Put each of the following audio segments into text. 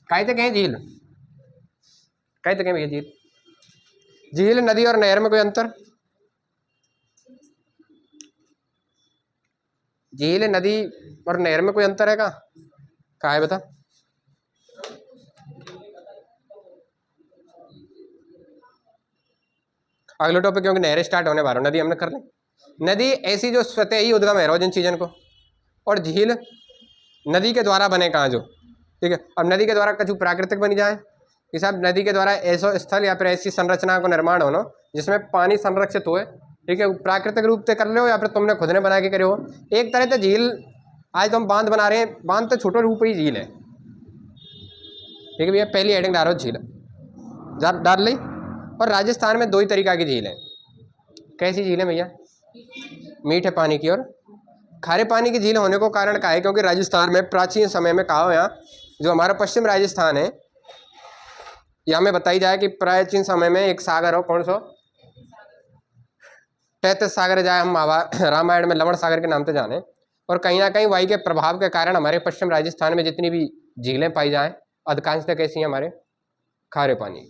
कहते कहें झील, कहते कहें भैया झील। झील, नदी और नहर में कोई अंतर? झील, नदी और नहर में कोई अंतर है का है बता? अगले टॉपिक, क्योंकि नहरें स्टार्ट होने वाला, नदी हमने कर ली। नदी ऐसी जो स्वतः ही उद्गम है जिन चीजों को, और झील नदी के द्वारा बने कहाँ जो, ठीक है। अब नदी के द्वारा कछु प्राकृतिक बनी जाए कि साहब नदी के द्वारा ऐसा स्थल या फिर ऐसी संरचना को निर्माण हो जिसमें पानी संरक्षित हुए, ठीक है, प्राकृतिक रूप से कर रहे हो या फिर तुमने खुद ने बना के करे हो। एक तरह से झील, आज तुम बांध बना रहे हैं, बांध तो छोटे रूप ही झील है, ठीक है भैया। पहली हेडिंग डाल रहा हो झील, डाल ली। और राजस्थान में दो ही तरीका की झील है। कैसी झील है भैया? मीठे पानी की और खारे पानी की झील होने को कारण क्या है? क्योंकि राजस्थान में प्राचीन समय में कहा हो, यहाँ जो हमारा पश्चिम राजस्थान है, यहाँ में बताई जाए कि प्राचीन समय में एक सागर हो, कौन सा? तैतीस सागर जाए, हम रामायण में लवण सागर के नाम से जाने। और कहीं ना कहीं वायु के प्रभाव के कारण हमारे पश्चिम राजस्थान में जितनी भी झीलें पाई जाए अधिकांशतः कैसी हैं? हमारे खारे पानी,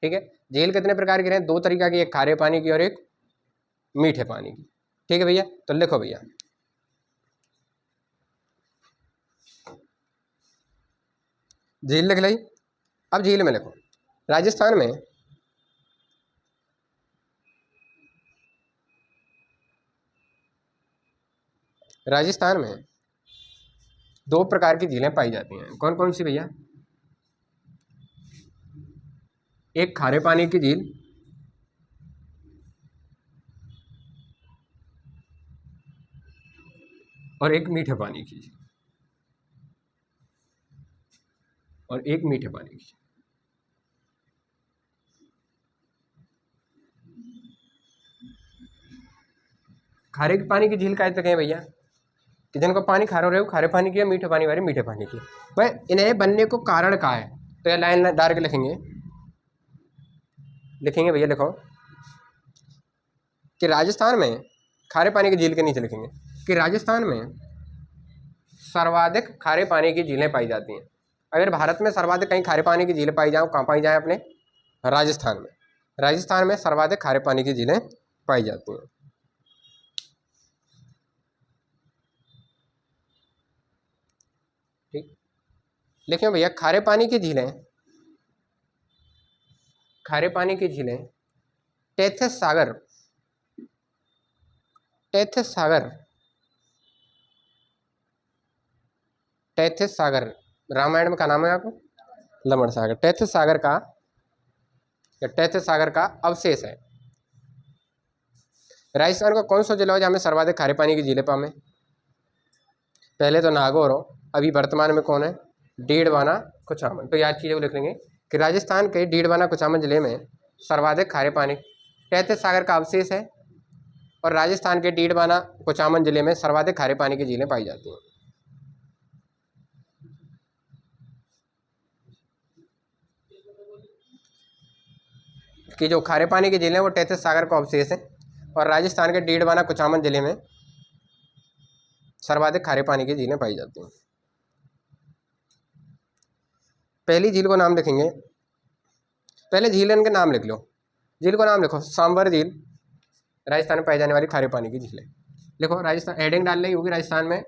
ठीक है। झील कितने प्रकार की हैं? दो तरीका की, एक खारे पानी की और एक मीठे पानी की, ठीक है भैया। तो लिखो भैया, झील लिख ली। अब झील में लिखो, राजस्थान में दो प्रकार की झीलें पाई जाती हैं। कौन कौन सी भैया? एक खारे पानी की झील और एक मीठे पानी की झील, और एक मीठे पानी की। खारे पानी की झील का तक है भैया कि जिनको पानी खारा रहे हो खारे पानी की, मीठे पानी वाले मीठे पानी की। पर इन्हें बनने को कारण क्या है? तो ये लाइन डाल के लिखेंगे भैया। लिखो कि राजस्थान में खारे पानी की झील के नीचे लिखेंगे कि राजस्थान में सर्वाधिक खारे पानी की झीलें पाई जाती हैं। अगर भारत में सर्वाधिक कहीं खारे पानी की झीलें पाई जाए, कहाँ पाई जाए? अपने राजस्थान में। राजस्थान में सर्वाधिक खारे पानी की झीलें पाई जाती हैं, ठीक। लिखिए भैया, खारे पानी की झीलें, खारे पानी की झीलें टेथिस सागर, टेथिस सागर, टेथिस सागर रामायण में का नाम है आपको? लवण सागर। टेथिस सागर का, टेथिस सागर का अवशेष है। राजस्थान का कौन सा जिला है जहाँ में सर्वाधिक खारे पानी की झीलें पावे? पहले तो नागौर हो, अभी वर्तमान में कौन है? डीडवाना, कुचामन। तो याद चीज़ें लिख लेंगे कि राजस्थान के डीडवाना कुचामन जिले में सर्वाधिक खारे पानी टेथिस सागर का अवशेष है, और राजस्थान के डीडवाना कुचामन जिले में सर्वाधिक खारे पानी की झीलें पाई जाती हैं। कि जो खारे पानी की झीलें वो टेथिस सागर का अवशेष है, और राजस्थान के डीडवाना कुचामन जिले में सर्वाधिक खारे पानी की झीलें पाई जाती हैं। पहली झील को नाम लिखेंगे, पहले झीलन के नाम लिख लो। झील को नाम लिखो सांबर झील, राजस्थान में पाई जाने वाली खारे पानी की झील है। लिखो, राजस्थान हेडिंग डाल रही होगी, राजस्थान में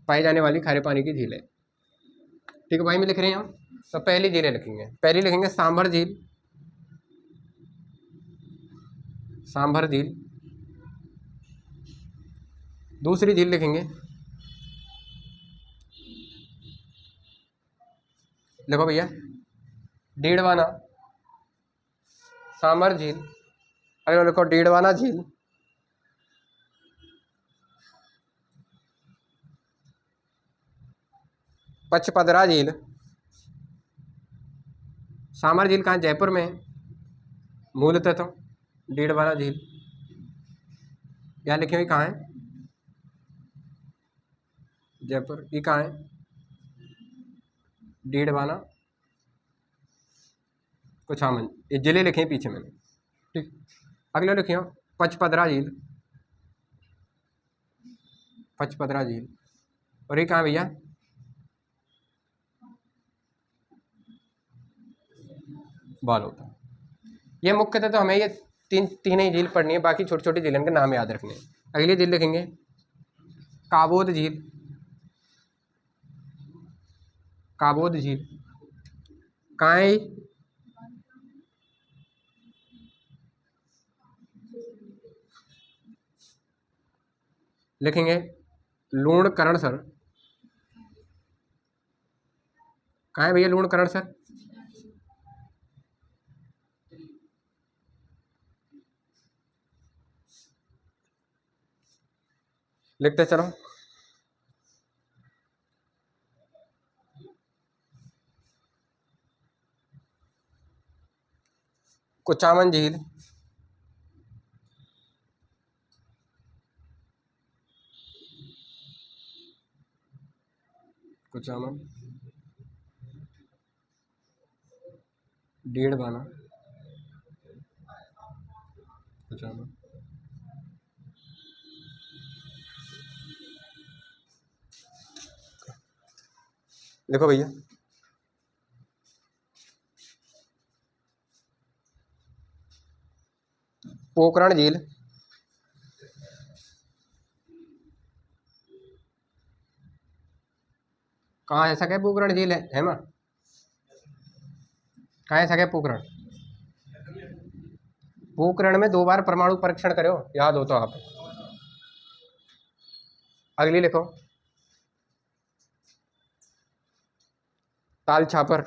पाई जाने वाली खारे पानी की झील है, ठीक है भाई। मैं लिख रही हूँ, तो पहली झीलें लिखेंगे। पहली लिखेंगे सांबर झील, सांभर झील। दूसरी झील लिखेंगे, लिखो भैया, डीडवाना सांभर झील। अगर लिखो डीडवाना झील, पचपदरा झील। सांभर झील कहाँ? जयपुर में है मूलतः। तो डीडवाना झील यहाँ लिखी हुई कहाँ है? जयपुर। ये कहाँ है? डीडवाना कुचामन, ये जिले लिखे पीछे मैंने, ठीक। अगले लिखिए पचपदरा झील, पचपदरा झील। और ये कहाँ भैया? बॉल होता है। ये मुख्यतः तो हमें ये तीन ही झील पढ़नी है, बाकी छोटी छोटी झीलन के नाम याद रखने हैं। अगली झील लिखेंगे काबोद झील। काबोद झील कहाँ है? लिखेंगे लूणकरणसर। कहाँ है भैया लूणकरणसर? लिखते चलो। कुचामन झील, कुचामन, डीडवाना, कुचामन, देखो भैया पोखरण झील, कहाँ है सके पोखरण झील है माँ? कहाँ है सके पोखरण? पोखरण में 2 बार परमाणु परीक्षण करो, याद हो तो आप। अगली लिखो ताल छापर,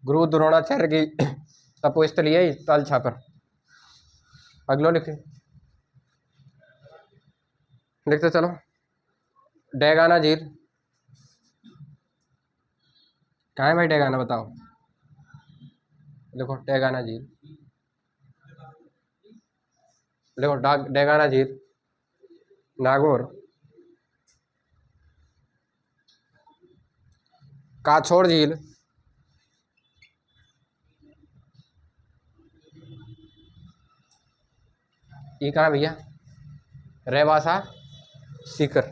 गुरु द्रोणाचार्य की तपोस्थली है ताल छापर। अगलो लिखे, लिखते चलो डेगाना झील। कहाँ है भाई डेगाना बताओ? देखो डेगाना झील, देखो डेगाना झील, नागौर। काछोड़ झील, ये कहाँ भैया? रेवासा सीकर।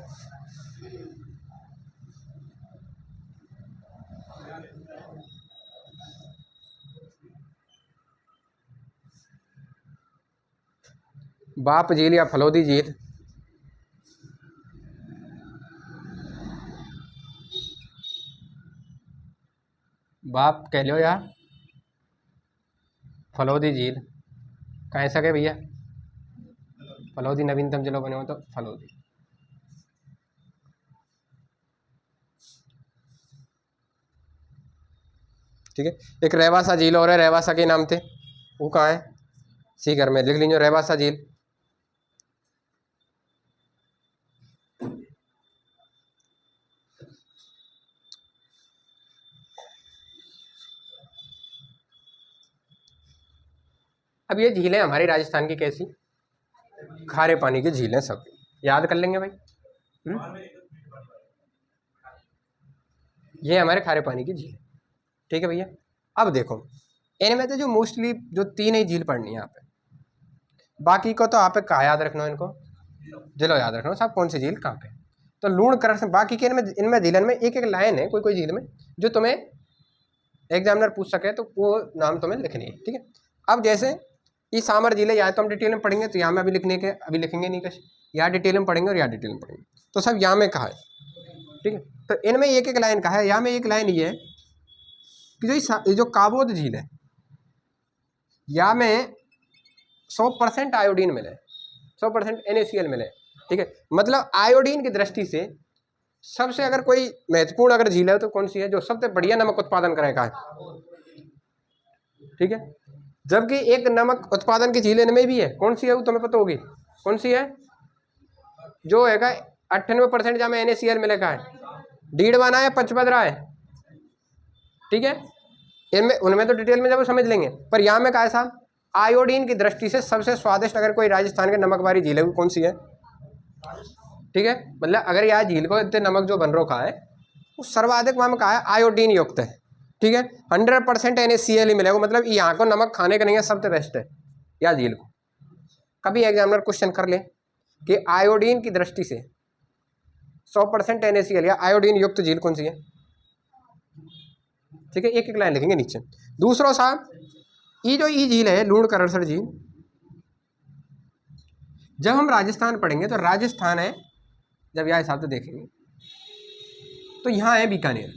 बाप झील या फलोदी झील, बाप कह लो या फलोदी झील। कहाँ सके भैया? फलोदी नवीनतम जिलों बने हो तो फलोदी। ठीक है, एक रेवासा झील और है, रेवासा के नाम थे, वो कहाँ है? सीकर में। लिख लीजिए रेवासा झील। अब ये झीलें हमारी राजस्थान की कैसी? खारे पानी की झीलें, सब याद कर लेंगे भाई। ये हमारे खारे पानी की झील। ठीक है भैया। अब देखो इनमें तो जो मोस्टली जो 3 ही झील पढ़नी है यहाँ पे, बाकी को तो आप कहाँ याद रखना है? इनको जिलो याद रखना साहब, कौन सी झील कहाँ पे। तो लूणकरण, बाकी के इनमें झीलन में एक एक लाइन है कोई झील में जो तुम्हें एग्जामिनर पूछ सके, तो वो नाम तुम्हें लिखनी है। ठीक है। अब जैसे ये सामर झील है, या तो हम डिटेल में पढ़ेंगे तो यहाँ में अभी लिखने के अभी लिखेंगे नहीं कुछ, यहाँ डिटेल में पढ़ेंगे और यहाँ डिटेल में पढ़ेंगे, तो सब यहाँ में कहा है। ठीक है। तो इनमें एक एक लाइन कहा है, यहाँ में एक लाइन ये है कि जो काबोद झील है, यहाँ में 100% आयोडीन मिले, 100% NaCl मिले। ठीक है। मतलब आयोडीन की दृष्टि से सबसे अगर कोई महत्वपूर्ण अगर झील है तो कौन सी है? जो सबसे बढ़िया नमक उत्पादन करेगा है। ठीक है। जबकि एक नमक उत्पादन की झील इनमें भी है, कौन सी है वो तुम्हें पता होगी? कौन सी है? जो है 98% जहाँ में NaCl मिलेगा है, डीडवाना है, पंचभद्रा है। ठीक है। इनमें उनमें तो डिटेल में जब समझ लेंगे, पर यहाँ में कहा है साहब आयोडीन की दृष्टि से सबसे स्वादिष्ट अगर कोई राजस्थान के नमक वाली झील है वो कौन सी है? ठीक है। मतलब अगर यह झील को इतने नमक जो बन रखा है वो सर्वाधिक वहाँ में कहा है आयोडीन युक्त है। ठीक है। 100% NaCl ही मिलेगा, मतलब यहाँ को नमक खाने का नहीं है, सबसे बेस्ट है या झील को। कभी एग्जामिनर क्वेश्चन कर ले कि आयोडीन की दृष्टि से 100% NaCl या आयोडीन युक्त झील कौन सी है, ठीक है, एक एक लाइन लिखेंगे नीचे। दूसरा साहब, ये जो ई झील है लूणकरणसर झील, जब हम राजस्थान पढ़ेंगे तो राजस्थान है, जब यह हिसाब से देखेंगे तो यहाँ है बीकानेर,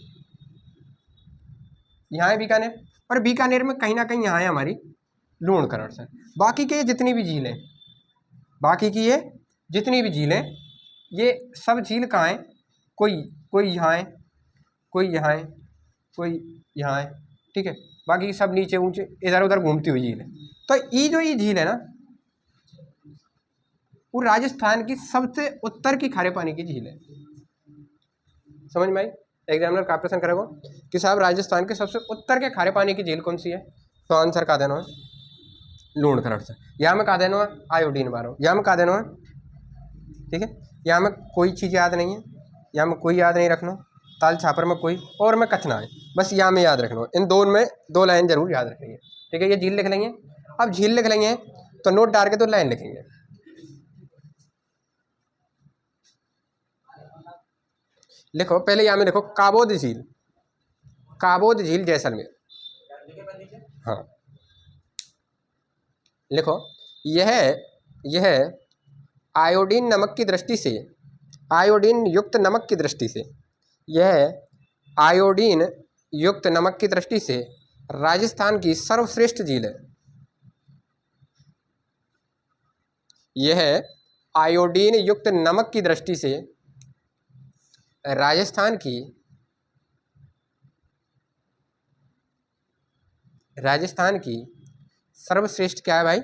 यहाँ है बीकानेर, और बीकानेर में कहीं ना कहीं यहाँ है हमारी लूणकरणसर। बाकी के जितनी भी झील हैं, बाकी की ये जितनी भी झील हैं, ये सब झील कहाँ है, कोई यहाँ है, कोई यहाँ है, कोई यहाँ है, ठीक है, बाकी सब नीचे ऊंचे इधर उधर घूमती हुई झील है। तो ये जो ये झील है ना, वो राजस्थान की सबसे उत्तर की खारे पानी की झील है। समझ में आई? एग्जामिनर का प्रश्न करेगा कि साहब राजस्थान के सबसे उत्तर के खारे पानी की झील कौन सी है, तो आंसर का देना है लूणकरणसर। यहाँ में का देना है आयोडीन 12, यहाँ में का देना है, ठीक है, यहाँ में कोई चीज़ याद नहीं है, यहाँ में कोई याद नहीं रखना, ताल छापर में कोई और में कचना है, बस यहाँ में याद रखना। इन दोनों में 2 लाइन जरूर याद रखनी है, ठीक है। ये झील लिख लेंगे, अब झील लिख लेंगे तो नोट डाल के 2 लाइन लिखेंगे। लिखो पहले यहाँ में देखो काबोद झील, काबोद झील जैसलमेर, हाँ लिखो, यह आयोडीन नमक की दृष्टि से, आयोडीन युक्त नमक की दृष्टि से, यह आयोडीन युक्त नमक की दृष्टि से राजस्थान की सर्वश्रेष्ठ झील है। यह आयोडीन युक्त नमक की दृष्टि से राजस्थान की सर्वश्रेष्ठ क्या है भाई,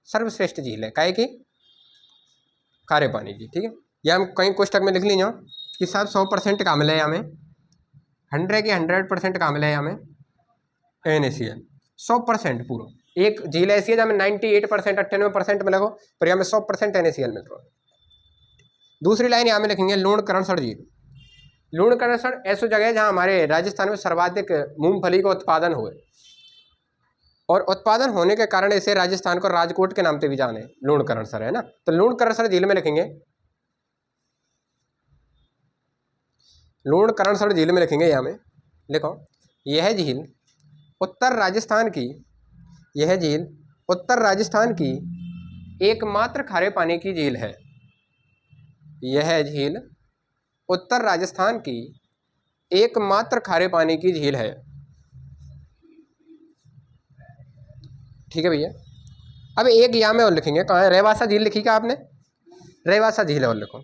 सर्वश्रेष्ठ झील है, काहे की खारे पानी की, ठीक है। यह हम कहीं कोष्टक में लिख लीजिए कि साहब 100% कामिल है, यहाँ में 100 के 100% कामिल है, यहाँ में NaCl 100% पूरा। एक झील ऐसी है जहाँ में 98% 98% मिलेगा, पर यहाँ में 100% NaCl मिल रहा है। दूसरी लाइन यहाँ में लिखेंगे लूणकरणसर झील। लूणकरणसर ऐसी जगह है जहाँ हमारे राजस्थान में सर्वाधिक मूंगफली का उत्पादन हुए, और उत्पादन होने के कारण इसे राजस्थान को राजकोट के नाम से भी जाने, लूणकरणसर है ना। तो लूणकरणसर झील में लिखेंगे, लूणकरणसर झील में लिखेंगे, यहाँ में लिखो, यह झील उत्तर राजस्थान की, यह झील उत्तर राजस्थान की एकमात्र खारे पानी की झील है। यह झील उत्तर राजस्थान की एकमात्र खारे पानी की झील है, ठीक है भैया। अब एक यहाँ में और लिखेंगे, कहाँ है, रेवासा झील लिखी क्या आपने, रेवासा झील है और लिखो।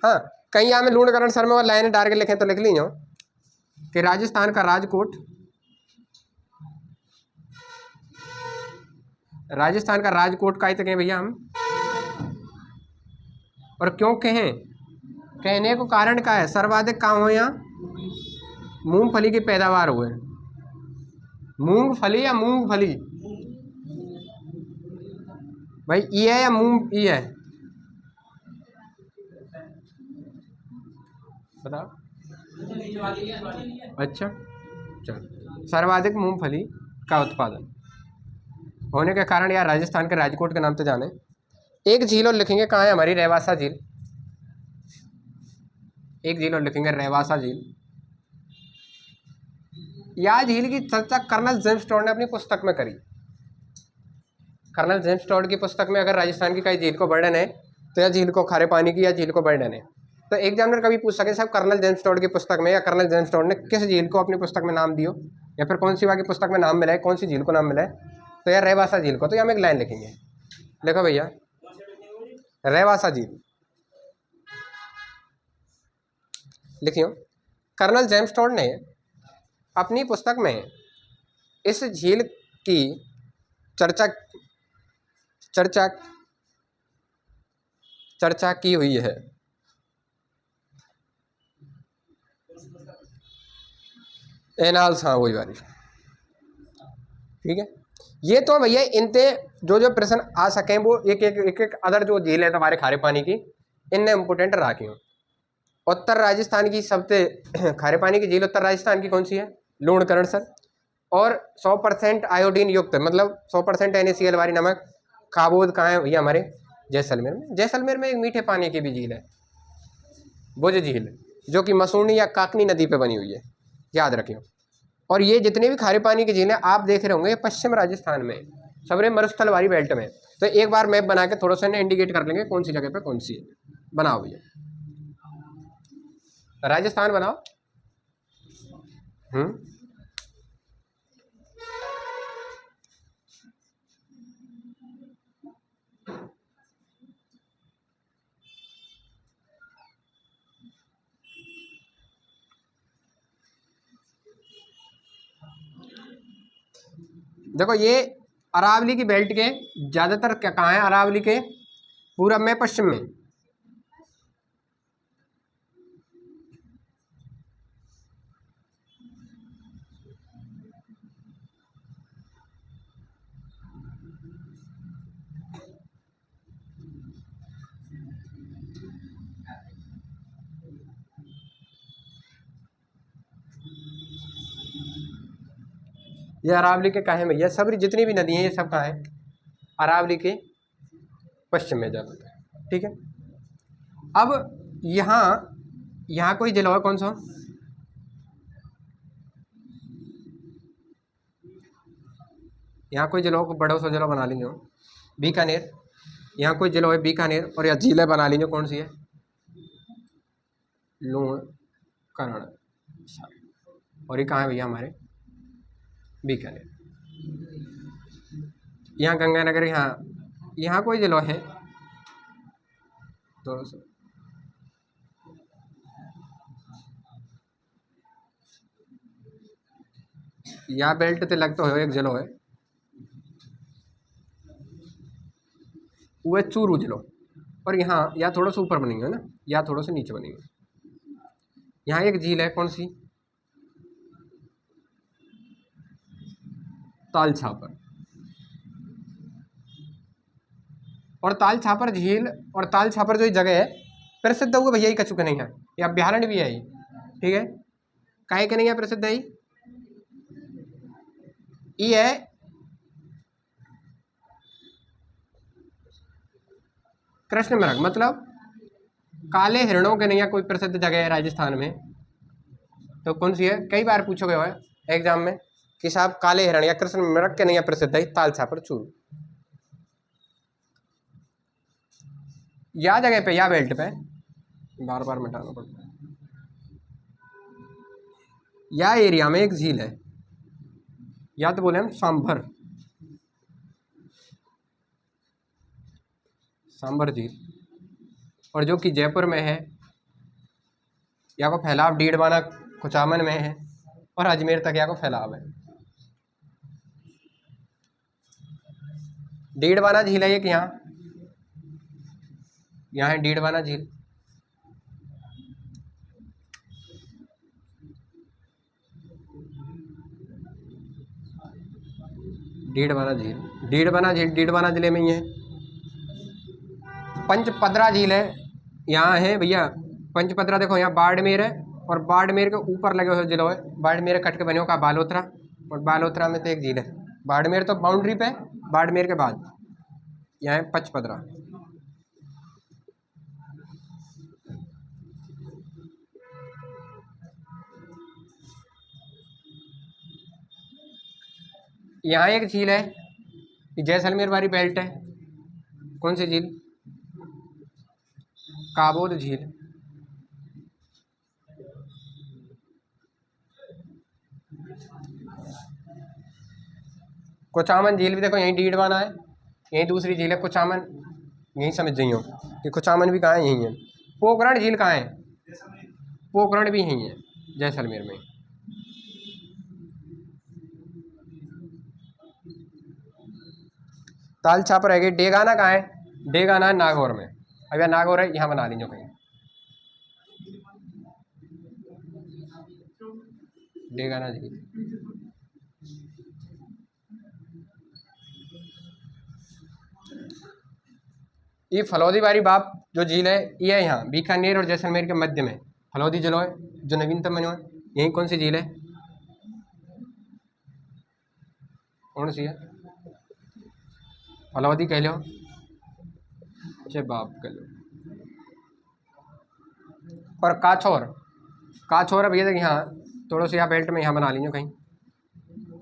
हाँ, कहीं यहाँ में लूणकरणसर में और लाइन डाल के लिखें तो लिख लीजिए कि राजस्थान का राजकोट, राजस्थान का राजकोट का कहें भैया हम, और क्यों कहें, कहने को कारण क्या है, सर्वाधिक कहाँ हो, यहाँ मूंगफली की पैदावार हुए, मूंगफली या मूंगफली भाई, ये है या मूंग, ये है बताओ, अच्छा चलो, सर्वाधिक मूंगफली का उत्पादन होने के कारण यार राजस्थान के राजकोट के नाम से जाने। एक झील और लिखेंगे, कहाँ है हमारी, रेवासा झील, एक झील और लिखेंगे रेवासा झील। यह झील की चर्चा कर्नल जेम्स टॉड ने अपनी पुस्तक में करी। कर्नल जेम्स टॉड की पुस्तक में अगर राजस्थान की कई झील को वर्णन है तो यह झील को खारे पानी की या झील को वर्णन है। तो एग्जामिनर कभी पूछ सके साहब कर्नल जेम्स टॉड की पुस्तक में या कर्नल जेम्स टॉड ने किस झील को अपनी पुस्तक में नाम दियो, या फिर कौन सी वहाँ की पुस्तक में नाम मिला है, कौन सी झील को नाम मिला है, तो यार रेवासा झील को। तो यहाँ में एक लाइन लिखेंगे, देखो भैया रेवासा झील लिखियो, कर्नल जेम्स टॉड ने अपनी पुस्तक में इस झील की चर्चा की हुई है। एनाल्स, हाँ वही वाली, ठीक है। ये तो भैया इनते जो जो प्रश्न आ सकें वो एक अदर जो झील है तुम्हारे खारे पानी की, इनने इम्पोर्टेंट रखी हो। उत्तर राजस्थान की सबसे खारे पानी की झील उत्तर राजस्थान की कौन सी है, लूणकरणसर, और 100% आयोडीन युक्त मतलब 100% NaCl वाली नमक काबोद कहाँ है भैया? हमारे जैसलमेर में। जैसलमेर में एक मीठे पानी की भी झील है, बुझ झील, जो कि मसूरनी या काकनी नदी पे बनी हुई है, याद रखियो। और ये जितने भी खारे पानी की झील हैं आप देख रहे होंगे पश्चिम राजस्थान में, सबरे मरुस्थल वाली बेल्ट में। तो एक बार मैप बना के थोड़ा सा इंडिकेट कर लेंगे कौन सी जगह पे कौन सी है। बनाओ भैया, राजस्थान बनाओ। देखो ये अरावली की बेल्ट के ज़्यादातर क्या कहाँ है? अरावली के पूरब में, पश्चिम में। ये अरावली के कहाँ है भैया? सब जितनी भी नदी हैं ये सब कहाँ है? अरावली के पश्चिम में ज़्यादातर, ठीक है। अब यहाँ कोई जिला है कौन सा? यहाँ कोई जिला को बड़ा सा जिला बना लीजिए, बीकानेर। यहाँ कोई जिला है बीकानेर, और यहाँ जिले बना लीजिए कौन सी है? लूण, करण। और ये कहाँ है भैया? हमारे बीकानेर। यहाँ गंगानगर, यहाँ कोई जिला है थोड़ा सा, यहाँ बेल्ट ते लगता है एक जिलो है वो है चूरू जिलो। और यहाँ थोड़ा सा ऊपर बनी है ना, या थोड़ा सा नीचे बनी है। यहाँ एक झील है कौन सी? ताल छापर। और ताल छापर झील और ताल छापर जो जगह है प्रसिद्ध हुआ भैया ही कछु के नहीं है, ये अभ्यारण्य भी है, ठीक है। काहे के नहीं है प्रसिद्ध है? ये है कृष्ण मृग, मतलब काले हिरणों के नहीं है कोई प्रसिद्ध जगह है राजस्थान में, तो कौन सी है? कई बार पूछोगे हो एग्जाम में कि साहब काले हिरण या कृष्ण मृग के नहीं है प्रसिद्ध है? ताल छापर चूरू। या जगह पे, या बेल्ट पे, बार बार मिटाना पड़ता है। या एरिया में एक झील है, या तो बोले हम सांभर, सांभर झील, और जो कि जयपुर में है। या को फैलाव डीडवाना कुचामन में है, और अजमेर तक या को फैलाव है। डीडवाना झील है एक, यहाँ है डीडवाना झील। डीडवाना झील डीडवाना जिले में ही है। पंचपदरा झील है, यहाँ है भैया पंचपदरा। देखो यहाँ बाड़मेर है, और बाड़मेर के ऊपर लगे हुए जिला है, बाड़मेर कट के बने का बालोतरा, और बालोतरा में तो एक झील है। बाड़मेर तो बाउंड्री पे, बाड़मेर के बाद यहाँ है पंचपदरा। यहाँ एक झील है, जैसलमेर वाली बेल्ट है, कौन सी झील? काबोद झील। कुचामन झील भी देखो यहीं डीडवाना है, यहीं दूसरी झील है कुचामन, यहीं समझ जाइयो कि कुचामन भी कहाँ है? यहीं है। पोखरण झील कहाँ है? पोखरण भी यहीं है, जैसलमेर में। ताल छापर है। डेगाना कहाँ है? डेगाना नागौर में। अब यार नागौर है, यहाँ बना लीजिए कहीं, डेगाना झील। ये फलौदी वाली बाप जो झील है ये है यहाँ बीकानेर और जैसलमेर के मध्य में। फलौदी जिला है जो नवीनतम बना है, यही कौन सी झील है? कौन सी है? फलौदी कह लो, बाप कह लो, और काछोर, काछोर है भैया देख यहाँ थोड़ा सा यहाँ बेल्ट में यहाँ बना लीजिए कहीं,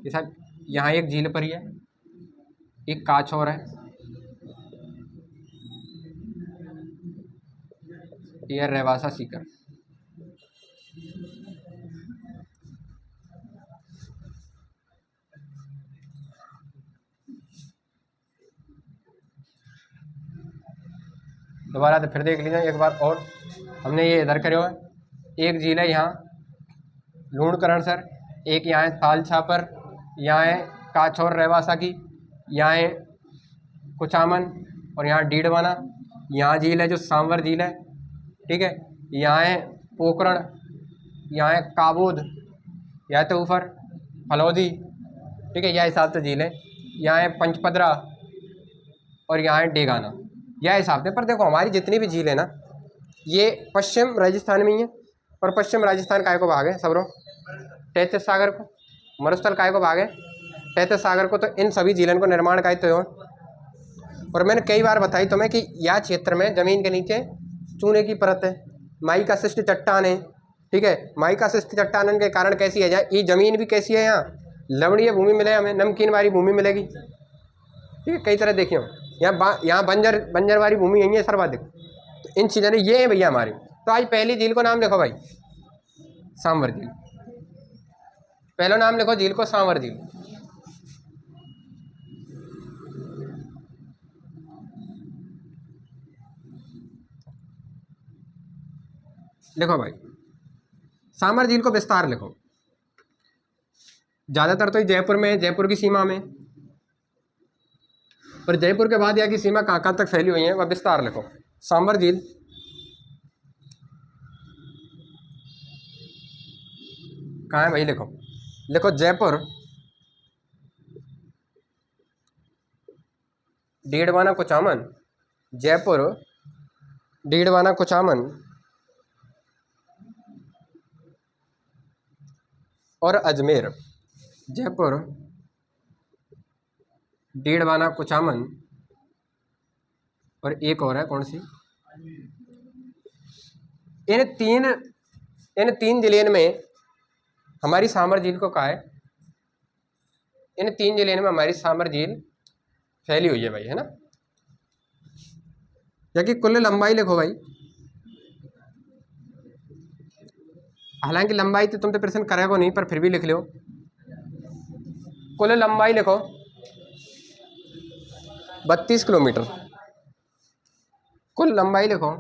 ये साहब यहाँ एक झील पर ही है, एक काछोर है, ये रेवासा सीकर। दोबारा तो फिर देख लीजिए एक बार और, हमने ये इधर करे हुआ है, एक झील है यहाँ लूणकरण सर, एक यहाँ है ताल छापर, यहाँ है काछोर रेवासा की, यहाँ है कुचामन, और यहाँ डीडवाना, यहाँ झील है जो सांवर झील है, ठीक है, यहाँ है पोखरण, यहाँ है काबोद, यहाँ तो ऊपर फलौदी, ठीक है, यह हिसाब से झील है, यहाँ है पंचपदरा, और यहाँ है डेगाना, यह हिसाब से। पर देखो हमारी जितनी भी झील है ना, ये पश्चिम राजस्थान में ही है, और पश्चिम राजस्थान काय को भाग है सबरो, तैतीस सागर को, मरुस्थल काय को भाग है, तैतीस सागर को, तो इन सभी झीलन को निर्माण का तो हो। और मैंने कई बार बताई तुम्हें कि यह क्षेत्र में जमीन के नीचे चूने की परत है, माई का शिष्ट चट्टान है, ठीक है, माई का शिष्ट चट्टान के कारण कैसी है जाए, ये जमीन भी कैसी है, यहाँ लवणीय भूमि मिले, हमें नमकीन वाली भूमि मिलेगी, ठीक है, कई तरह देखियो, यहाँ बंजर वाली भूमि यही है सर्वाधिक, तो इन चीज़ों ने ये है भैया हमारी। तो आज पहली झील को नाम लिखो भाई, सांवर झील, पहला नाम लिखो झील को सांवर झील। लिखो भाई सांवर झील को विस्तार लिखो, ज्यादातर तो जयपुर में, जयपुर की सीमा में, और जयपुर के बाद यहाँ की सीमा कहाँ कहाँ तक फैली हुई है वह विस्तार लिखो। सांवर झील कहाँ है भाई, लिखो, लिखो जयपुर, डीडवाना कुचामन, जयपुर, डीडवाना कुचामन और अजमेर, जयपुर, डीडवाना कुचामन, और एक और है कौन सी, इन तीन जिले में हमारी सांवर झील को कहा है, इन तीन जिले में हमारी सांवर झील फैली हुई है भाई, है ना। या कि कुल लंबाई लिखो भाई, हालांकि लंबाई तो तुम तो प्रश्न करेगो नहीं, पर फिर भी लिख लो, कुल लंबाई लिखो 32 किलोमीटर, कुल लंबाई लिखो,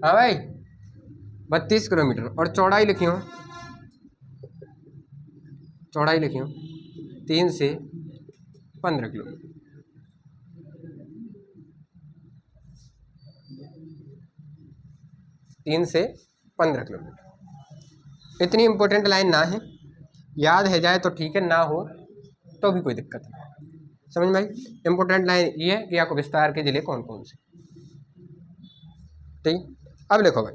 हाँ भाई 32 किलोमीटर, और चौड़ाई लिखियो, चौड़ाई लिखियो 3 से 15 किलोमीटर, 3 से 15 किलोमीटर। इतनी इम्पोर्टेंट लाइन ना है, याद है जाए तो ठीक है, ना हो तो भी कोई दिक्कत नहीं, समझ में भाई। इम्पोर्टेंट लाइन ये है कि आपको विस्तार के जिले कौन कौन से, ठीक। अब लिखो भाई,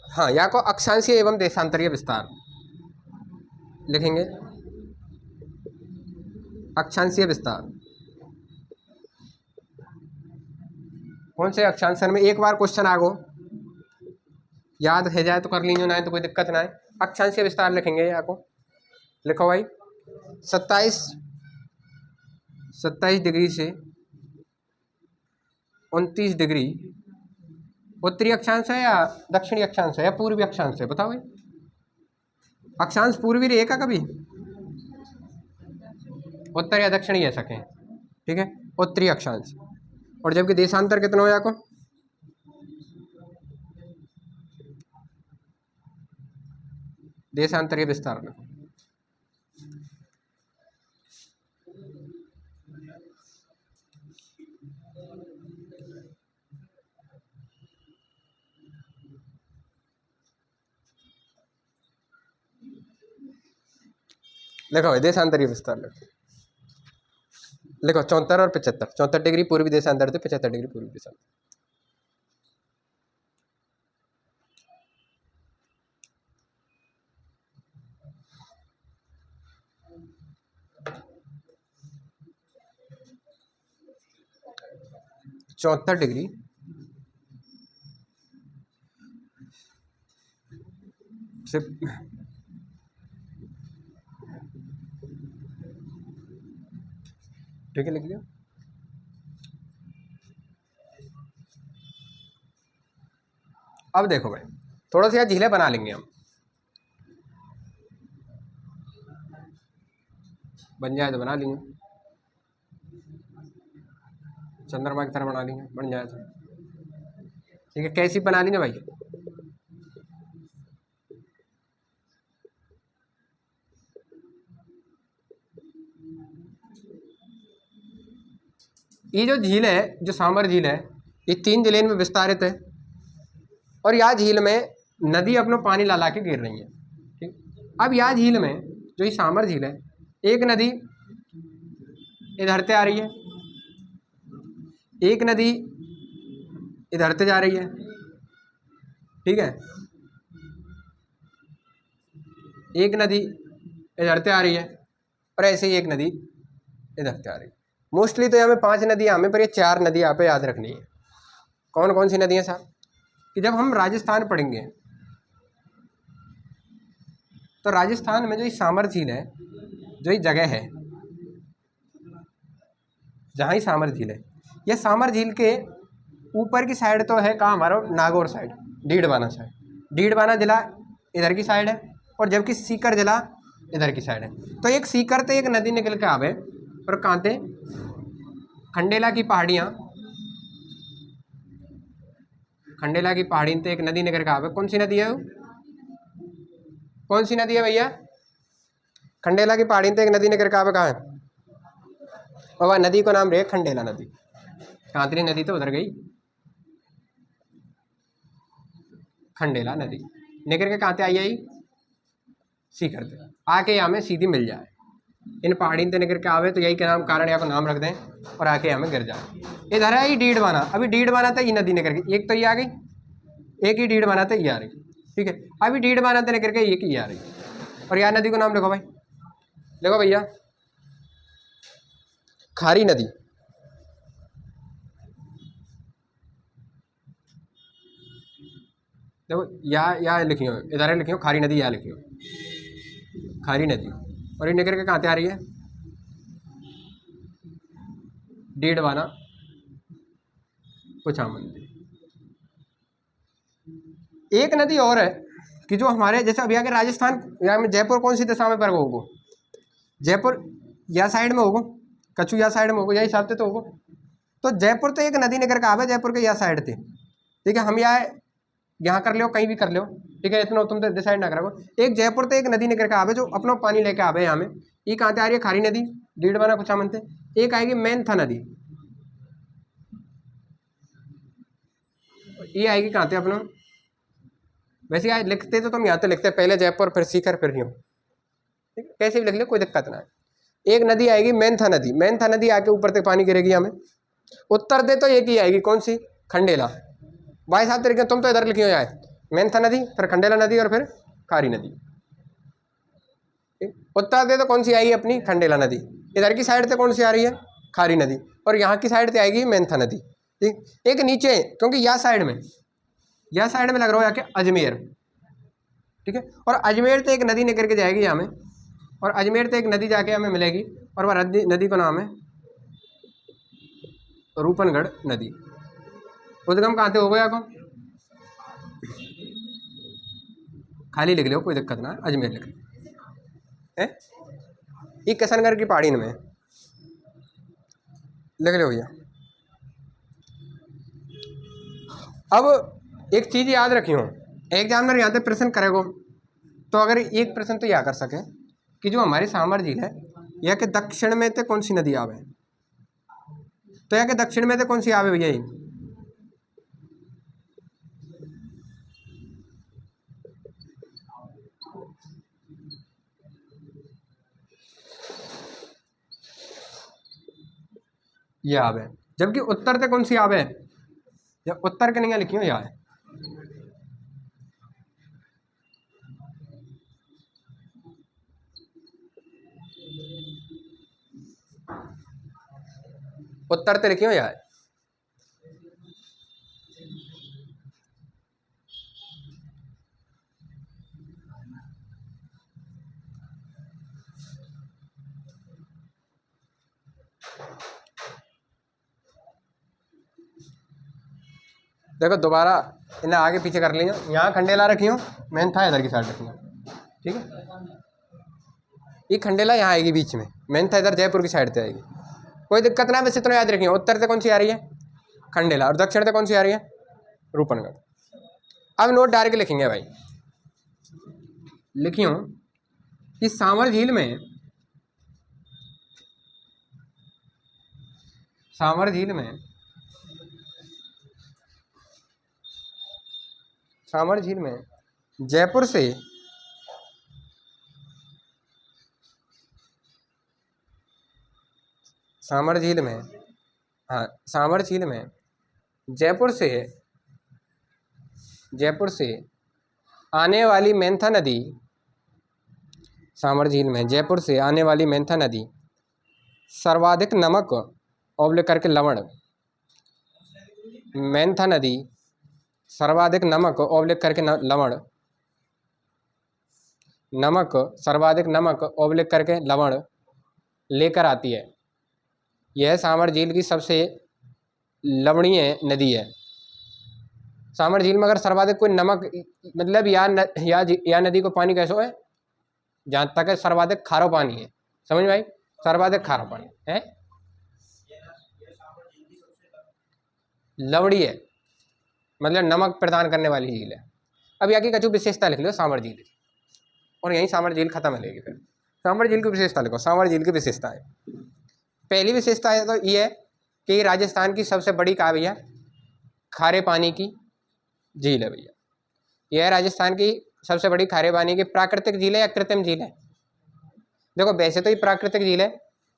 हाँ, यहाँ को अक्षांशीय एवं देशांतरीय विस्तार लिखेंगे, अक्षांशीय विस्तार कौन से अक्षांशन में, एक बार क्वेश्चन आगो, याद है जाए तो कर लीजिए, ना है तो कोई दिक्कत ना है। अक्षांशीय विस्तार लिखेंगे, यहाँ को लिखो भाई 27 डिग्री से 29 डिग्री उत्तरी अक्षांश है, या दक्षिणी अक्षांश है, या पूर्वी अक्षांश है, बताओ भाई। अक्षांश पूर्वी रहेगा कभी, उत्तर या दक्षिणी ऐसा कहें, ठीक है, उत्तरी अक्षांश। और जबकि देशांतर कितना हो, यहाँ को देशांतरीय विस्तार लिखो, लिखो देशांतरीय विस्तार लिखो, लिखो 74 और 75, 74 डिग्री पूर्वी देशांतर थे, 75 डिग्री पूर्वी देशांतर। 74 डिग्री से ठीक है, लिख लिया। अब देखो भाई, थोड़ा सा झीलें बना लेंगे हम, बन जाए तो बना लेंगे, चंद्रमा की तरह बना लेंगे, बन जाए तो ठीक है। कैसी बना लेंगे भाई? ये जो झील है, जो सामर झील है, ये 3 जिले में विस्तारित है और यह झील में नदी अपना पानी ला ला के गिर रही है। ठीक, अब यह झील में जो ये सामर झील है, एक नदी इधर से आ रही है, एक नदी इधर से जा रही है, ठीक है, एक नदी इधर से आ रही है और ऐसे ही एक नदी इधर से आ रही है। मोस्टली तो यहाँ में 5 नदियाँ हमें, पर ये 4 नदी यहाँ पे याद रखनी है। कौन कौन सी नदियाँ साहब? कि जब हम राजस्थान पढ़ेंगे तो राजस्थान में जो ये सामर झील है, जो ये जगह है जहाँ ही सामर झील है, यह सामर झील के ऊपर की साइड तो है कहाँ, हमारा नागौर साइड, डीडवाना साइड। डीडवाना जिला इधर की साइड है और जबकि सीकर जिला इधर की साइड है। तो एक सीकर से एक नदी निकल के आवे और कांते खंडेला की पहाड़ियाँ, खंडेला की पहाड़ी से एक नदी निकल के आवे। कौन सी नदी है वो? कौन सी नदी है भैया? खंडेला की पहाड़ी से एक नदी निकल के आवे, कहाँ है? और वह नदी को नाम रहे खंडेला नदी। कांतरी नदी तो उधर गई, खंडेला नदी निकल के कहाँ आई? आई सीकर से आके यहाँ में सीधी मिल जाए, इन पहाड़ी से निकल के आवे तो यही के नाम कारण यहाँ को नाम रख दें और आके यहाँ में गिर जाए। इधर है ये डीडवाना, अभी डीडवाना था ये नदी निकल के, एक तो ये आ गई, एक ही डीडवाना था ये आ रही, ठीक है। अभी डीडवाना से निकल के एक ही आ रही और यहाँ नदी को नाम लिखो भाई, लिखो भैया खारी नदी। देखो या लिखियो, इधर लिखियो खारी नदी, यहाँ लिखियो खारी नदी। और ये निकल के कहाँ से आ रही है? डीडवाना कुचामन। एक नदी और है कि जो हमारे जैसे अभी आगे राजस्थान, यहाँ में जयपुर कौन सी दिशा में पर होगा? जयपुर या साइड में होगा, कच्छु या साइड में होगा, यही हिसाब से तो होगा। तो जयपुर तो एक नदी निकल के आवे जयपुर के या साइड थे, ठीक है। हम यहाँ कर लो, कहीं भी कर लो, ठीक है, इतना तुम तो डिसाइड ना करो। एक जयपुर तो एक नदी निकल के आवे जो अपना पानी लेके आवे यहाँ में, ये कहाँ से आ रही है? खारी नदी, डीडवाना कुचामन से। एक आएगी मेंथा नदी, ये आएगी कहाँ से अपना, वैसे यार लिखते तो तुम यहाँ से लिखते पहले जयपुर फिर सीकर फिर यूँ, ठीक है, कैसे भी लिख लो कोई दिक्कत ना है। एक नदी आएगी मेंथा नदी, मेंथा नदी आके ऊपर तक पानी गिरेगी हमें। उत्तर दे तो एक ही आएगी, कौन सी? खंडेला। भाई साहब तरीके तुम तो इधर लिखी हो जाए, मेंथा नदी फिर खंडेला नदी और फिर खारी नदी। उत्तर दे तो कौन सी आएगी? अपनी खंडेला नदी। इधर की साइड से कौन सी आ रही है? खारी नदी। और यहाँ की साइड से आएगी मेंथा नदी, ठीक। एक नीचे, क्योंकि यह साइड में लग रहा हो जाके अजमेर, ठीक है। और अजमेर से एक नदी निकल के जाएगी यहाँ में, और अजमेर से एक नदी जाके हमें मिलेगी और वह नदी का नाम है रूपनगढ़ नदी। उद्गम कहाँ से हो गया? को खाली लिख लो, कोई दिक्कत ना, अजमेर लिख लो है, ये किशनगढ़ की पहाड़ी में लिख लो भैया। अब एक चीज़ याद रखियो, एग्जामिनर यहाँ से प्रश्न करेगो तो अगर एक प्रश्न तो यह कर सके कि जो हमारी सामर झील है यह के दक्षिण में से कौन सी नदी आवे, तो यह के दक्षिण में से कौन सी आवे भैया? ये आवे, जबकि उत्तर से कौन सी आवे? या उत्तर के नहीं लिखियो, यह है उत्तर से लिखियो, यह है देखो दोबारा इन्हें आगे पीछे कर लियो, यहाँ खंडेला रखियो, मेंथा इधर की साइड रखियो, ठीक है। ये खंडेला यहाँ आएगी बीच में, मेंथा इधर जयपुर की साइड से आएगी, कोई दिक्कत ना। वैसे तो याद रखियो, उत्तर से कौन सी आ रही है, खंडेला, और दक्षिण से कौन सी आ रही है, रूपनगढ़। अब नोट डाल के लिखेंगे भाई, लिखियो कि सांवर झील में, सांवर झील में, सांवर झील में जयपुर से सांवर झील में, हाँ सांवर झील में जयपुर से, जयपुर से आने वाली मेंथा नदी, सांवर झील में जयपुर से आने वाली मेंथा नदी सर्वाधिक नमक ओब्लिक करके लवण, मेंथा नदी सर्वाधिक नमक ओब्लिक करके लवण, नमक सर्वाधिक नमक ओब्लिक करके लवण लेकर आती है। यह सांवर झील की सबसे लवणीय नदी है। सांवर झील में अगर सर्वाधिक कोई नमक, मतलब या नदी को पानी कैसो है, जहाँ तक है सर्वाधिक खारो पानी है, समझ भाई, सर्वाधिक खारा पानी है, लवड़ी है, मतलब नमक प्रदान करने वाली झील है। अब यहाँ की कछु विशेषता लिख लो सांवर झील, और यहीं सांवर झील खत्म है लेगी। फिर सांवर झील की विशेषता लिखो, सांवर झील की विशेषता है, पहली विशेषता है तो ये है कि राजस्थान की सबसे बड़ी कहा भैया, खारे पानी की झील है भैया। यह राजस्थान की सबसे बड़ी खारे पानी की प्राकृतिक झील है या कृत्रिम झील है। देखो वैसे तो ये प्राकृतिक झील है,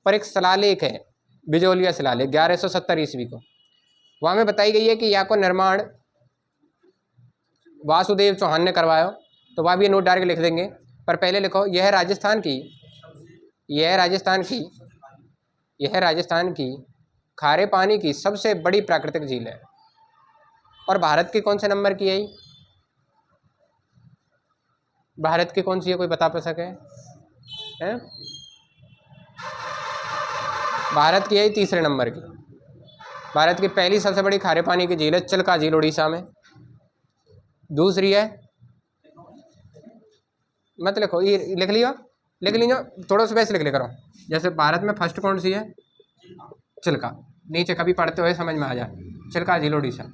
पर एक शिलालेख है, बिजोलिया शिलालेख 1170 ईस्वी को, वहाँ में बताई गई है कि यहाँ को निर्माण वासुदेव चौहान ने करवाया। तो वहाँ भी नोट डाल के लिख देंगे, पर पहले लिखो यह राजस्थान की, यह राजस्थान की, यह राजस्थान की खारे पानी की सबसे बड़ी प्राकृतिक झील है। और भारत की कौन से नंबर की है, भारत की कौन सी है, कोई बता सके हैं? भारत की है तीसरे नंबर की। भारत की पहली सबसे बड़ी खारे पानी की झील है चिल्का झील, उड़ीसा में। दूसरी है, मत लिखो, ये लिख लियो, लिख लीजिए, थोड़ा सा वैसे लिख ले करो। जैसे भारत में फर्स्ट कौन सी है, चिल्का, नीचे कभी पढ़ते हुए समझ में आ जाए, चिल्का झील उड़ीसा।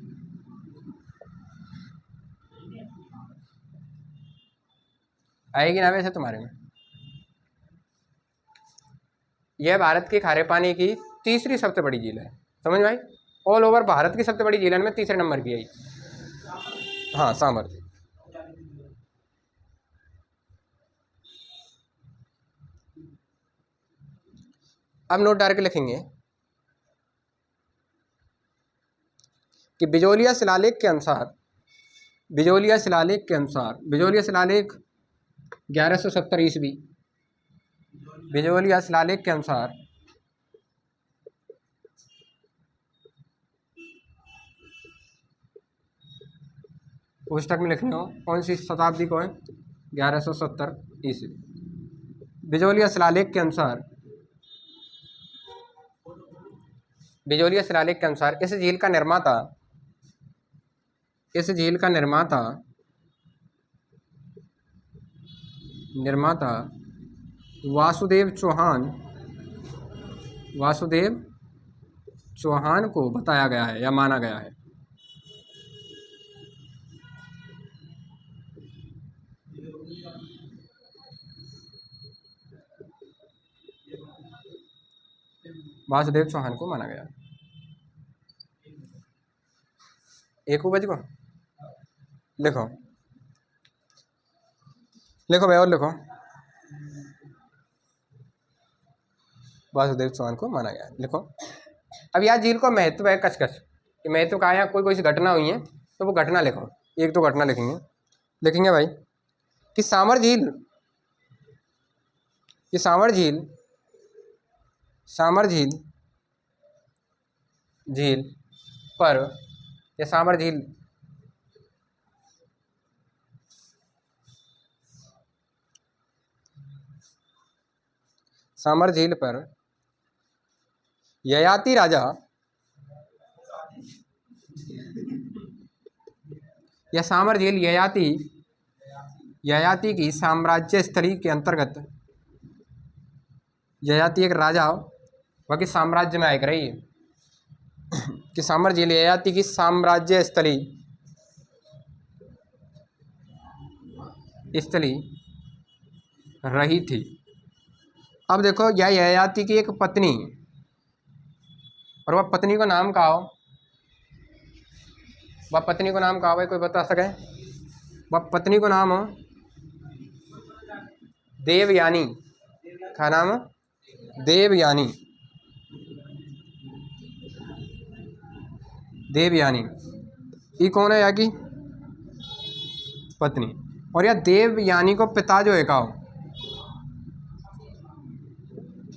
आएगी ना वैसे तुम्हारे में। यह भारत की खारे पानी की तीसरी सबसे बड़ी झील है, समझ भाई, ऑल ओवर भारत की सबसे बड़ी झील में तीसरे नंबर की है। हाँ सांवर। अब नोट डाल के लिखेंगे कि बिजोलिया शिलालेख के अनुसार, बिजोलिया शिलालेख के अनुसार, बिजोलिया शिलालेख 1170 ईस्वी, बिजोलिया शिलालेख के अनुसार पुस्तक में लिखने हो कौन सी शताब्दी को है, 1170 ईस्वी। बिजोलिया शिलालेख के अनुसार, बिजोलिया शिलालेख के अनुसार इस झील का निर्माता, इस झील का निर्माता, निर्माता वासुदेव चौहान, वासुदेव चौहान को बताया गया है या माना गया है। वासुदेव चौहान को माना गया। एक बज को लिखो, लिखो भाई, और लिखो, वासुदेव चौहान को माना गया, लिखो। अब यार झील को महत्व है कचकच, कि महत्व का यहाँ कोई कोई सी घटना हुई है तो वो घटना लिखो, एक दो घटना लिखेंगे, लिखेंगे भाई कि सांवर झील, कि सांवर झील, सांवर झील, झील पर, या सांवर झील, सांवर झील पर ययाति राजा, यह सामर झील ययाति की साम्राज्य स्थली के अंतर्गत, ययाति एक राजा वह के साम्राज्य में आया कर रही है कि सामर झील ययाति की साम्राज्य स्थली रही थी। अब देखो, यह ययाति की एक पत्नी, और वह पत्नी का नाम क्या हो, वह पत्नी को नाम क्या हो, कोई बता सके? वह पत्नी को नाम हो देवयानी। क्या नाम? देवयानी। देवयानी ये कौन है? यहाँ की पत्नी। और यह देवयानी को पिता जो है का हो,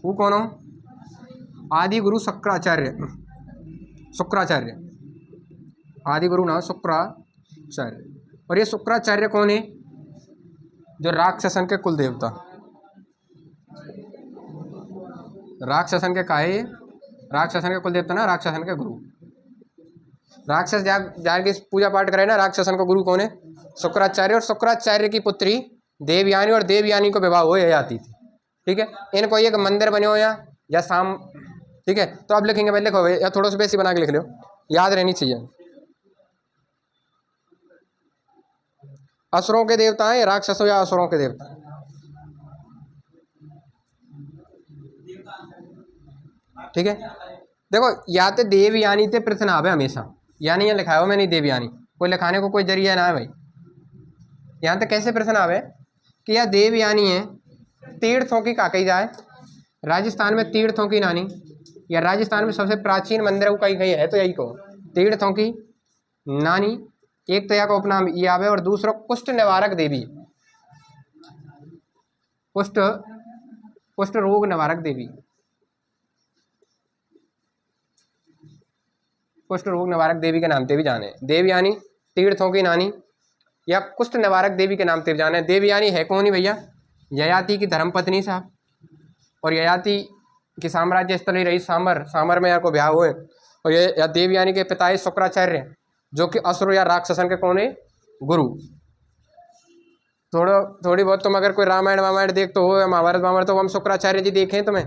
वो कौन हो? आदि गुरु शुक्राचार्य। शुक्राचार्य आदि गुरु ना शुक्राचार्य। और ये शुक्राचार्य कौन है? जो राक्षसन के कुल देवता, राक्षसन के काहे, राक्षसन के कुल देवता ना, राक्षसन के गुरु। राक्षस जाके पूजा पाठ करे ना, राक्षसन का गुरु कौन है? शुक्राचार्य। और शुक्राचार्य की पुत्री देवयानी, और देवयानी को विवाह हो जाती थी। ठीक है, इनको एक मंदिर बने हो या शाम। ठीक है, तो अब लिखेंगे, पहले लिखो या थोड़ा सा बेसी बना के लिख लो, याद रहनी चाहिए। असुरों के देवता हैं, राक्षसों या असुरों के देवता? ठीक है, देखो या तो देवयानी ते प्रश्न आवे हमेशा, यानी यहाँ लिखा हो मैंने देवयानी, कोई लिखाने को कोई जरिया ना है भाई। यहाँ तक कैसे प्रश्न आवे कि यह देवयानी है, तीर्थों की का कही जाए, राजस्थान में तीर्थों की नानी, या राजस्थान में सबसे प्राचीन मंदिर वो कहीं कहीं है, तो यही कहो तीर्थों की नानी। एक तो यह का उपनाम ये आवे, और दूसरा कुष्ठ निवारक देवी, कुष्ठ रोग निवारक देवी, कुष्ठ रोग निवारक देवी के नाम से भी जाने। देवयानी तीर्थों की नानी या कुष्ठ निवारक देवी के नाम से भी जाने। देवयानी है कौन ही भैया? ययाति की धर्मपत्नी साहब, और ययाति की साम्राज्य स्थली रही सामर। सामर में यार को ब्याह हुए। और ये या देवयानी के पिता है शुक्राचार्य, जो कि असुर या राक्षसन के कौन है? गुरु। थोड़ी बहुत तुम अगर कोई रामायण वामायण देखते हो या महाभारत वामायण, तो हम शुक्राचार्य जी देखें तुम्हें,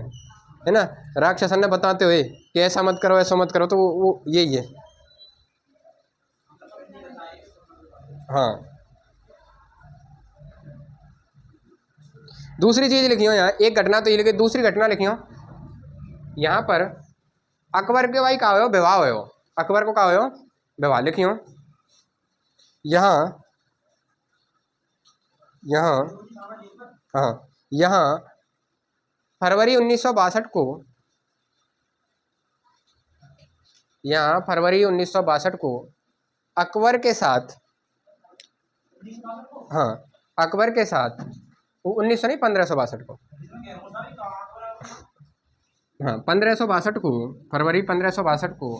है ना, राक्षसन ने बताते हुए कि ऐसा मत करो ऐसा मत करो, तो वो यही है। हाँ, दूसरी चीज लिखी हो यहाँ, एक घटना तो ये लिखी, दूसरी घटना लिखी हो यहाँ पर, अकबर के भाई का हो विवाह हो, अकबर को का हो विवाह लिखी हो यहाँ। हाँ, यहाँ फरवरी 1962 को, यहाँ फरवरी 1962 को अकबर के साथ, हाँ अकबर के साथ, 1900 नहीं 1562 को, हाँ 1562 को, फरवरी 1562 को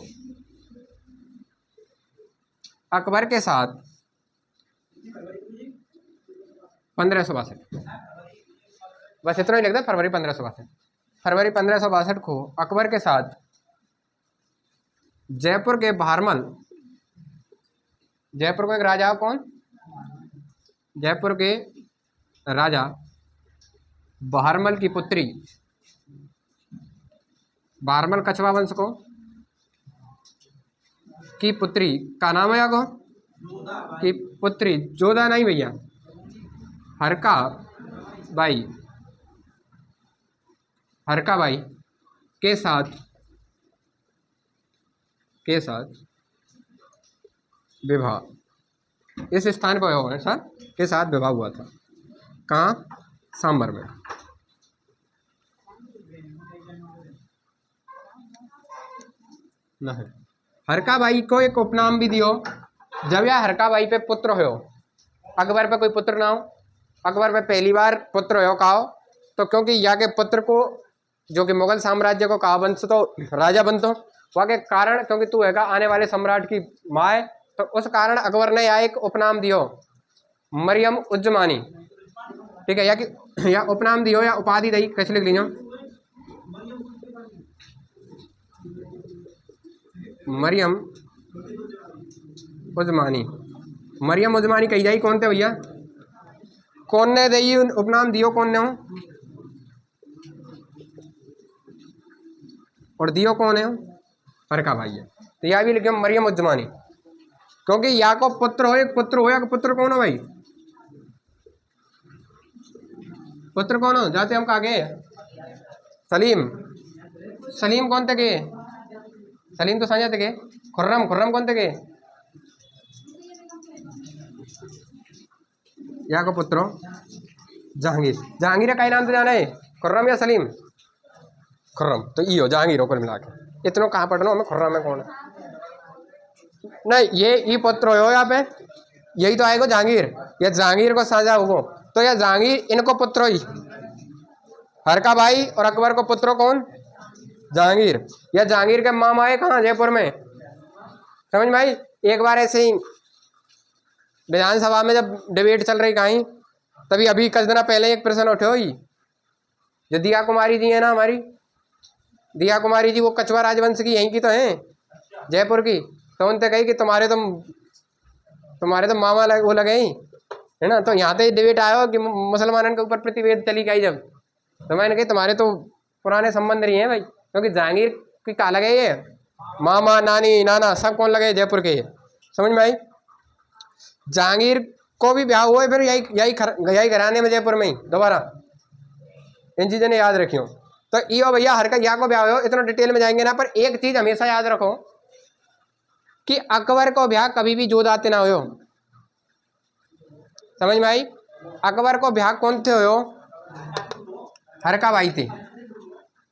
अकबर के साथ, 1562 बस इतना ही लगता है, फरवरी 1562। फरवरी 1562 को अकबर के साथ जयपुर के भारमल, जयपुर के एक राजा कौन? जयपुर के राजा भारमल की पुत्री, भारमल कछवा वंश को की पुत्री का नाम है को की पुत्री, जोधा नहीं भैया, हरका बाई, हरका बाई के साथ विवाह, इस स्थान पर हुआ सर के साथ विवाह हुआ था। कहाँ? सांबर में। नहीं, हरका बाई को एक उपनाम भी दियो। जब यह हरका बाई पे पुत्र हो, अकबर पे कोई पुत्र ना हो, अकबर पे पहली बार पुत्र हो कहा, तो क्योंकि यहाँ के पुत्र को जो कि मुगल साम्राज्य को कहा वंश तो राजा बनतो, वहाँ के कारण क्योंकि तू हैगा आने वाले सम्राट की माँ है, तो उस कारण अकबर ने यहाँ एक उपनाम दियो मरियम उज्जमानी। ठीक है, या उपनाम दियो या उपाधि दी, कैसे लिख लीजिए? मरियम उज्जमानी। मरियम उजमानी कही जाई कौन थे भैया? कौन ने दी उपनाम दियो कौन ने हो और दियो कौन है हो? फरका भाई है। तो यह भी लिखे मरियम उजमानी, क्योंकि या को पुत्र हो, एक पुत्र हो, या पुत्र कौन हो भाई? पुत्र कौन हो? जाते हम आगे सलीम। सलीम कौन थे के? सलीम तो साझा थे के। खुर्रम, खुर्रम कौन थे के? या को पुत्र हो जहांगीर। जहांगीर का नाम तो जाना है, खुर्रम या सलीम? खुर्रम। तो ई हो जहांगीर हो कुल मिला के। इतना कहाँ पढ़ना हमें खुर्रम में कौन है? नहीं, ये ई पुत्र हो यहाँ पे, यही तो आएगा जहांगीर। या जहांगीर को साझा होगो तो यह जहांगीर इनको पुत्र ही, हरका भाई और अकबर को पुत्र कौन? जहांगीर। या जहांगीर के मामा आए कहाँ? जयपुर में। समझ भाई? एक बार ऐसे ही विधानसभा में जब डिबेट चल रही कहीं, तभी अभी कुछ दिन पहले एक प्रश्न उठे ही, जो दिया कुमारी जी है ना हमारी, दिया कुमारी जी वो कछुआ राजवंश की यहीं की तो हैं, जयपुर की। तो उनसे कही कि तुम्हारे तो मामा वो लगे ही है ना। तो यहाँ तो डिबेट आयो कि मुसलमानों के ऊपर प्रतिवेद चली गई जब, तो मैंने कही तुम्हारे तो पुराने संबंध नहीं है भाई, क्योंकि जहांगीर की का लगे ये मामा नानी नाना सब कौन लगे? जयपुर के। समझ में आई? जहांगीर को भी ब्याह हुआ है फिर यही घराने में, जयपुर में ही दोबारा। इन चीज़ों ने याद रखियो। तो यो भैया हर का या को ब्याह हो, इतना डिटेल में जाएंगे ना, पर एक चीज हमेशा याद रखो कि अकबर को ब्याह कभी भी जोधाते ना हो। समझ में आई? अकबर को ब्याह कौन थे हो? हर का भाई थे।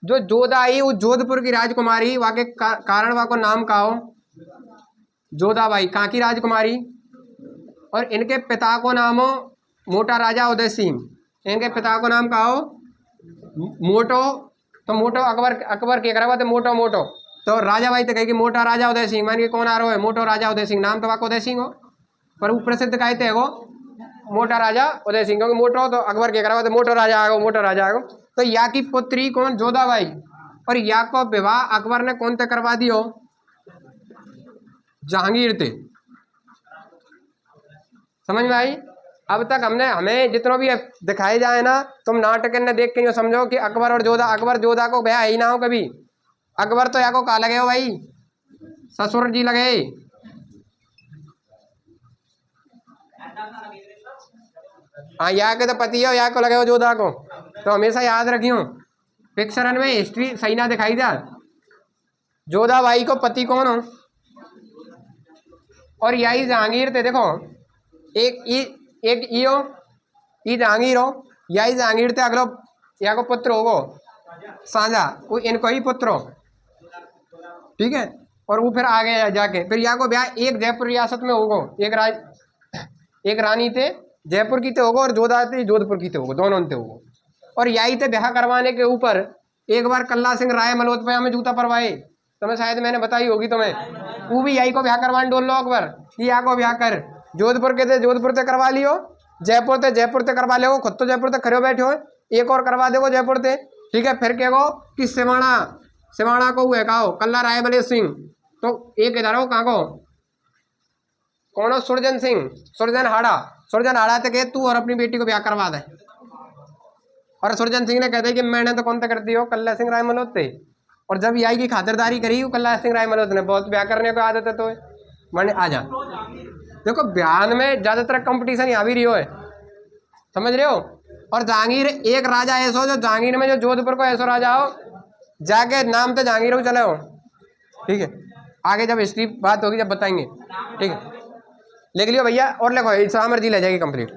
जो जोधा आई वो जोधपुर की राजकुमारी, वहाँ के कारण वहाँ को नाम का हो जोधा बाई, कहाँ की राजकुमारी। और इनके पिता को नाम हो मोटा राजा उदय सिंह। इनके पिता को नाम का हो मोटो। तो मोटो अकबर के करा थे मोटो मोटो। तो राजा भाई तो कहे कि मोटा राजा उदय सिंह, मान के कौन आ रहा है? मोटो राजा उदय सिंह। नाम तो वाको उदय सिंह हो, पर वो प्रसिद्ध कहते हैं वो मोटा राजा उदय सिंह, क्योंकि मोटो तो अकबर के करा थे, मोटो राजा आ गो, मोटो राजा आ गो। तो या की पुत्री कौन? जोधाबाई। और या को विवाह अकबर ने कौन से करवा दियो? जहांगीर थे। समझ में आई? अब तक हमें जितना भी दिखाए जाए ना, तुम नाटक ने देख के समझो कि अकबर और जोधा, अकबर जोधा को ब्याह ही ना हो कभी। अकबर तो या को कहा लगे हो भाई? ससुर जी लगे। हाँ, या के तो पति हो, या को लगे हो जोधा को। तो हमेशा याद रखियो, पिक्चरन में हिस्ट्री सही ना दिखाई जा। जोधा बाई को पति कौन हो? और यही जहांगीर थे। देखो एक ई जहांगीर हो, यही जहांगीर थे। अगलो या को पुत्र होगो साझा, वो इनको ही पुत्र हो, ठीक है। और वो फिर आगे जाके फिर या को ब्याह एक जयपुर रियासत में होगो, एक रानी थे जयपुर की थे होगो, और जोधा थे जोधपुर की थे होगो, दोनों थे होगो। और यही थे ब्याह करवाने के ऊपर एक बार कल्ला सिंह राय मल्होत्रा पे हमें जूता परवाए, तुम्हें शायद मैंने बताई होगी तुम्हें। वो भी यही को ब्याह करवाने डोल लो अकबर कि या को ब्याह कर। जोधपुर के थे जोधपुर से करवा लियो, जयपुर से करवा लियो, खुद तो जयपुर से खड़े बैठे हो, एक और करवा दे जयपुर से, ठीक है। फिर क्या को कि सिवाणा को हुए कहो कल्ला राय मल्ल सिंह। तो एक इधर हो कहाँ को कौन हो? सुरजन सिंह, सुरजन हाड़ा थे तू और अपनी बेटी को ब्याह करवा दे। और सुरजन सिंह ने कहते कि मैंने तो कौन सा कर दियो? कल्ला सिंह राय मल्होत्रा। और जब यही की खातिरदारी करी कल्ला सिंह राय मल्होत्रा ने, बहुत ब्याह करने को आदत है तो मैंने आ जा। देखो बयान में ज्यादातर कंपटीशन यहाँ भी रही हो है, समझ रहे हो। और जहांगीर एक राजा ऐसा हो जो जहांगीर में जो जोधपुर को ऐसा राजा हो जाके नाम तो जहांगीर हो चले हो, ठीक है। आगे जब हिस्ट्री बात होगी जब बताएंगे, ठीक है। लिख लियो भैया और लिखो, इस्लाम जी ले जाएगी कंप्लीट।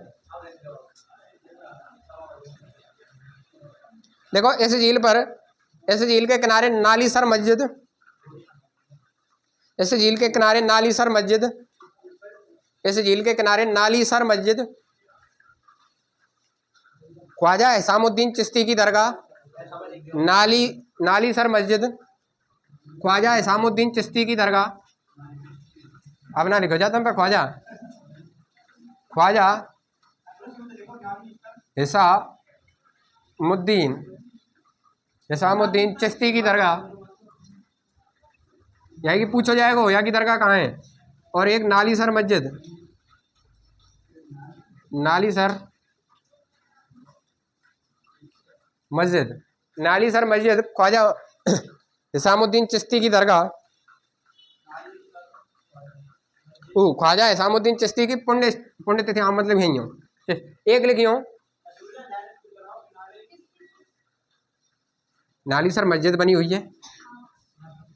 देखो इस झील के किनारे नालीसर मस्जिद, इस झील के किनारे नालीसर मस्जिद, इस झील के किनारे नालीसर मस्जिद, ख्वाजा एहसामुद्दीन चिश्ती की दरगाह, नालीसर मस्जिद, ख्वाजा एहसामुद्दीन चिश्ती की दरगाह। अब ना लिखो जाता हूँ ख्वाजा एहसामुद्दीन चिश्ती की दरगाह, यही की पूछो जाएगा यहाँ की दरगाह कहाँ है। और एक नालीसर मस्जिद, नालीसर मस्जिद, नालीसर मस्जिद ख्वाजा हिसामुद्दीन चिश्ती की दरगाह, ख्वाजा हिसामुद्दीन चिश्ती की पुण्यतिथि, हाँ मतलब यही हो, एक लिखी हो। नालीसर मस्जिद बनी हुई है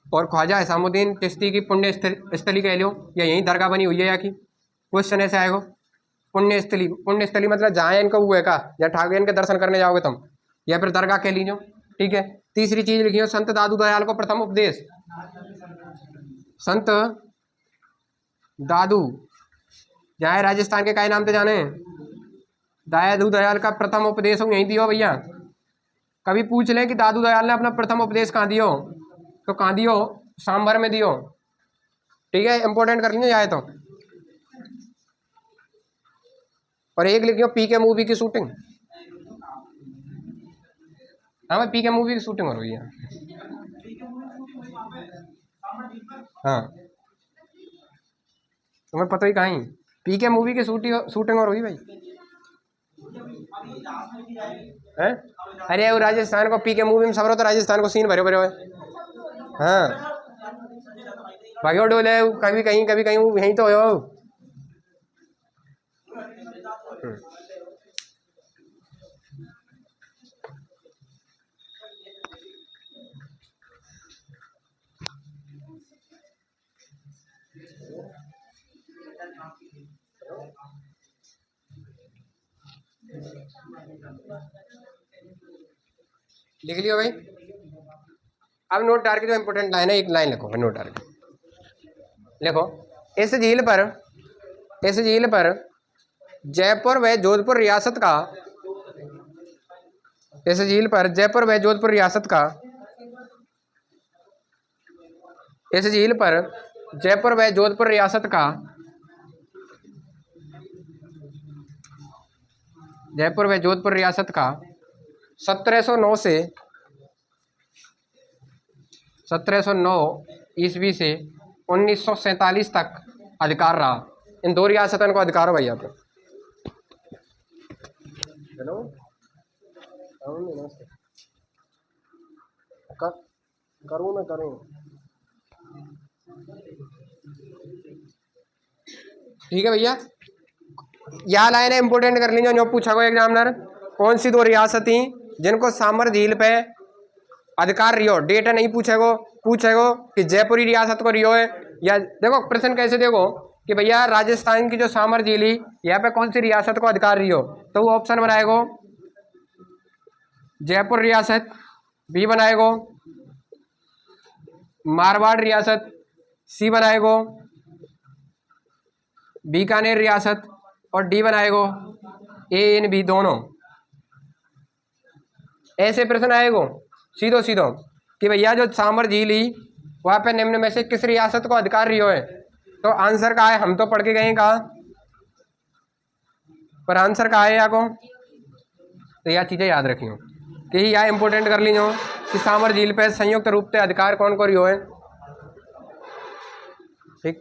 और ख्वाजा हिसामुद्दीन चिश्ती की पुण्य स्थली कह लो, या यही दरगाह बनी हुई है या की क्वेश्चन ऐसे आएगा। पुण्य स्थली मतलब जहाँ इनका वो है का, जहाँ ठाकुर इनके दर्शन करने जाओगे तुम, या फिर दरगाह कह लीजिए। ठीक है, तीसरी चीज लिखी हो, संत दादू दयाल को प्रथम उपदेश, संत दादू जहाँ राजस्थान के काय नाम से जाने, दादू दयाल का प्रथम उपदेश यहीं दियो भैया। कभी पूछ ले कि दादू दयाल ने अपना प्रथम उपदेश कहाँ दियो, तो कहाँ दियो, सांभर में दियो। ठीक है, इंपोर्टेंट कर लीजिए जाए तो। और एक लिखियो पीके मूवी की शूटिंग, हाँ भाई पीके मूवी की शूटिंग हो रही है। हाँ तुम्हें पता ही कहीं पीके मूवी की शूटिंग हो रही भाई है। अरे वो राजस्थान को पीके मूवी में सब तो राजस्थान को सीन भरे भरे हुए। हाँ भाग्यो डोले कभी कहीं यहीं तो हो। लिख लियो भाई। अब नोट डाल के जो इम्पोर्टेंट लाइन है, एक लाइन लिखो नोट डाल के लिखो। इस झील पर जयपुर व जोधपुर रियासत का, इस झील पर जयपुर व जोधपुर रियासत का, इस झील पर जयपुर व जोधपुर रियासत का, जयपुर व जोधपुर रियासत का 1709 ईस्वी से 1947 तक अधिकार रहा। इन दो रियासतों को अधिकार हो भैया। हेलो करूँ ना करूँ। ठीक है भैया, यह लाइन इंपोर्टेंट कर लीजिए, जो पूछा गया एग्जामिनर। कौन सी दो रियासती जिनको सामर झील पे अधिकार रियो, डेटा नहीं पूछेगो कि जयपुरी रियासत को रियो है, या देखो प्रश्न कैसे देखो कि भैया राजस्थान की जो सामर झील यहाँ पे कौन सी रियासत को अधिकार रियो, तो वो ऑप्शन बनाएगो जयपुर रियासत, बी बनाएगो मारवाड़ रियासत, सी बनाएगो बीकानेर रियासत, और डी बनाएगो ए इन बी दोनों। ऐसे प्रश्न आएगो सीधो कि भैया जो सामर झील ही वहाँ पे निम्न में से किस रियासत को अधिकार रियो है, तो आंसर का है, हम तो पढ़ के गए कहा, पर आंसर का है या को, तो यह चीज़ें याद रखियो कि यह इंपोर्टेंट कर लीजिए कि सामर झील पे संयुक्त रूप से अधिकार कौन को रियो है। ठीक।